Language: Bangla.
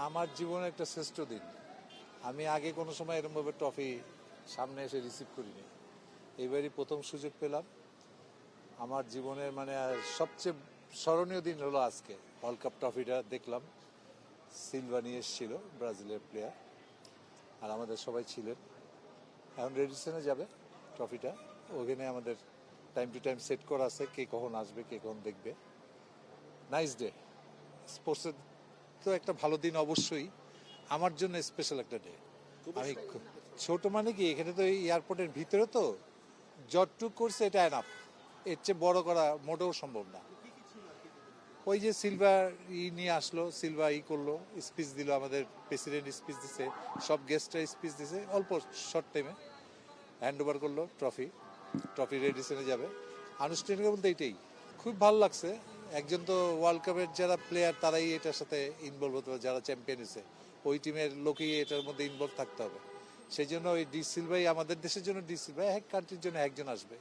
আমার জীবনের একটা শ্রেষ্ঠ দিন। আমি আগে কোনো সময় এরকমভাবে ট্রফি সামনে এসে রিসিভ করিনি। এবারই প্রথম সুযোগ পেলাম। আমার জীবনের সবচেয়ে স্মরণীয় দিন হলো আজকে। ওয়ার্ল্ড কাপ ট্রফিটা দেখলাম, সিলভা নিয়ে এসেছিল ব্রাজিলের প্লেয়ার, আর আমাদের সবাই ছিলেন। এখন রেডিসনে যাবে ট্রফিটা, ওখানে আমাদের টাইম টু টাইম সেট করা আছে, কে কখন আসবে, কে কখন দেখবে। Nice day. স্পোর্টসের তো একটা ভালো দিন অবশ্যই, আমার জন্য স্পেশাল একটা ডে। আমি ছোট মানে কি, এখানে তো এয়ারপোর্টের ভিতরে তো যতটুক করছে এটা এনাফ, এর চেয়ে বড় করা মোটেও সম্ভব না। ওই যে সিলভা নিয়ে আসলো, সিলভা করলো, স্পিচ দিল, আমাদের প্রেসিডেন্ট স্পিচ দিছে, সব গেস্টরা স্পিচ দিছে, অল্প শর্ট টাইমে হ্যান্ড ওভার করলো ট্রফি রেডিসনে যাবে। আনুষ্ঠানিক বলতে এইটাই খুব ভালো লাগছে। একজন তো ওয়ার্ল্ড কাপের যারা প্লেয়ার তারাই এটার সাথে ইনভলভ হতে হবে, যারা চ্যাম্পিয়ন হয়েছে ওই টিমের লোকই এটার মধ্যে ইনভলভ থাকতে হবে। সেই জন্য ওই ডি সিলভাই আমাদের দেশের জন্য, ডি সিলভাই এক কান্ট্রির জন্য একজন আসবে।